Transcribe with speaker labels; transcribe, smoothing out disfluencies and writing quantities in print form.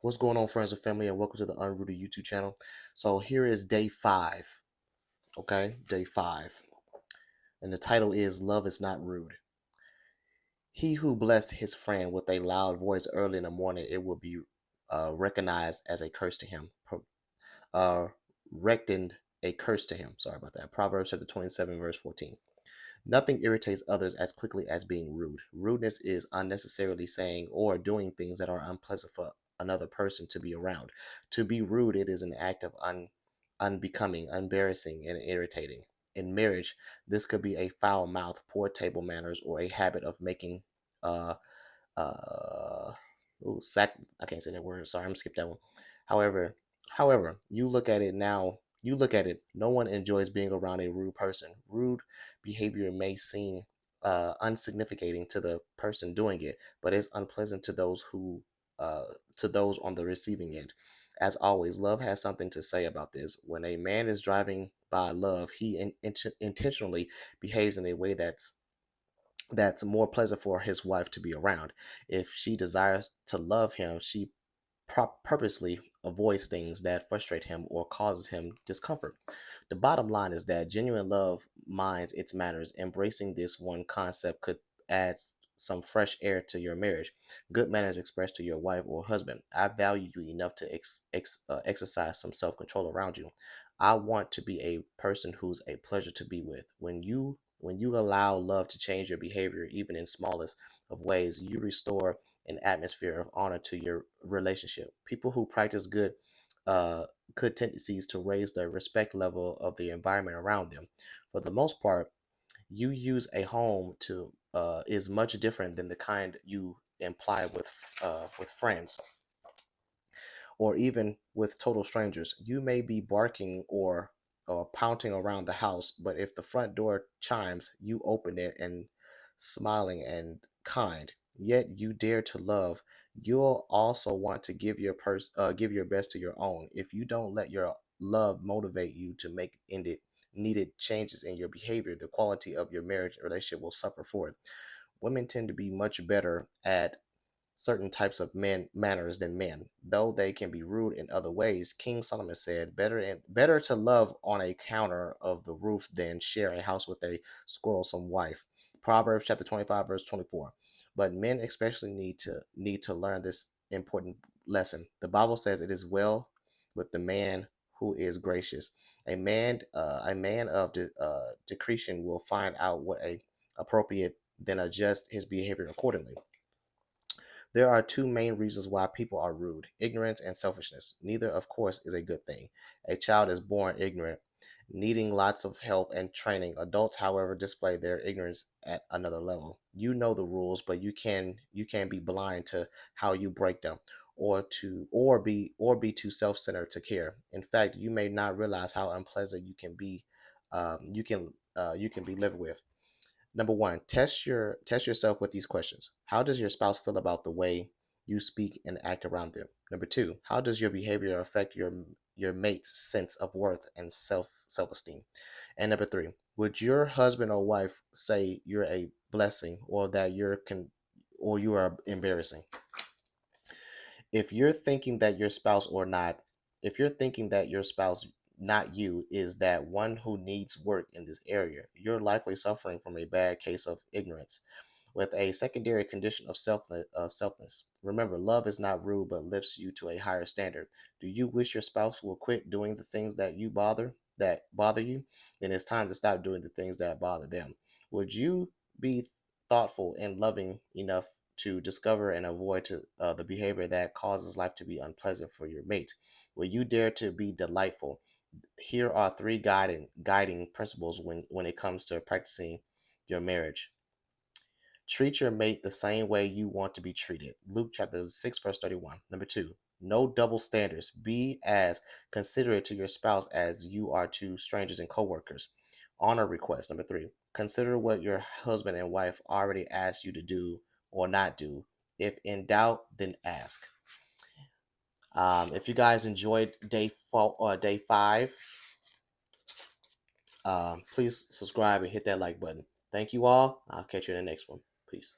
Speaker 1: What's going on, friends and family, and welcome to the Unrooted YouTube channel. So here is day 5, okay? Day 5. And the title is Love is Not Rude. He who blessed his friend with a loud voice early in the morning, it will be recognized as a curse to him. Reckoned a curse to him. Sorry about that. Proverbs chapter 27, verse 14. Nothing irritates others as quickly as being rude. Rudeness is unnecessarily saying or doing things that are unpleasant for another person to be around. To be rude, it is an act of unbecoming, embarrassing, and irritating. In marriage, this could be a foul mouth, poor table manners, or a habit of making uh uh I can't say that word. Sorry, I'm gonna skip that one. However, you look at it now, no one enjoys being around a rude person. Rude behavior may seem unsignificant to the person doing it, but it's unpleasant uh to those on the receiving end. As always, love has something to say about this. When a man is driving by love, he intentionally behaves in a way that's more pleasant for his wife to be around. If she desires to love him, she purposely avoids things that frustrate him or causes him discomfort. The bottom line is that genuine love minds its manners. Embracing this one concept could add some fresh air to your marriage. Good manners expressed to your wife or husband: I value you enough to exercise some self-control around you. I want to be a person who's a pleasure to be with. When you allow love to change your behavior, even in smallest of ways, you restore an atmosphere of honor to your relationship. People who practice uh, good tendencies to raise the respect level of the environment around them. For the most part, you use a home to is much different than the kind you imply with friends or even with total strangers. You may be barking or pouncing around the house, but if the front door chimes, you open it and smiling and kind. Yet you dare to love. You'll also want to give your best to your own. If you don't let your love motivate you to make needed changes in your behavior, the quality of your marriage relationship will suffer for it. Women tend to be much better at certain types of manners than men, though they can be rude in other ways. King Solomon said, better to love on a counter of the roof than share a house with a quarrelsome wife." Proverbs chapter 25, verse 24. But men especially need to learn this important lesson. The Bible says it is well with the man who is gracious. A man of discretion will find out what a appropriate, then adjust his behavior accordingly. There are two main reasons why people are rude: ignorance and selfishness. Neither, of course, is a good thing. A child is born ignorant, needing lots of help and training. Adults, however, display their ignorance at another level. You know the rules, but you can be blind to how you break them, or be too self-centered to care. In fact, you may not realize how unpleasant you can be lived with. Number one, test yourself with these questions. How does your spouse feel about the way you speak and act around them? Number two, how does your behavior affect your mate's sense of worth and self-esteem? And number three, would your husband or wife say you're a blessing, or that you are embarrassing? If you're thinking that your spouse or not, if you're thinking that your spouse, not you, is that one who needs work in this area, you're likely suffering from a bad case of ignorance with a secondary condition of selfless. Remember, love is not rude but lifts you to a higher standard. Do you wish your spouse will quit doing the things that bother you? Then it's time to stop doing the things that bother them. Would you be thoughtful and loving enough to discover and avoid the behavior that causes life to be unpleasant for your mate? Will you dare to be delightful? Here are three guiding principles when it comes to practicing your marriage. Treat your mate the same way you want to be treated. Luke chapter 6, verse 31. Number two, no double standards. Be as considerate to your spouse as you are to strangers and coworkers. Honor requests. Number three, consider what your husband and wife already asked you to do or not do. If in doubt, then ask. If you guys enjoyed day 5, please subscribe and hit that like button. Thank you all. I'll catch you in the next one. Peace.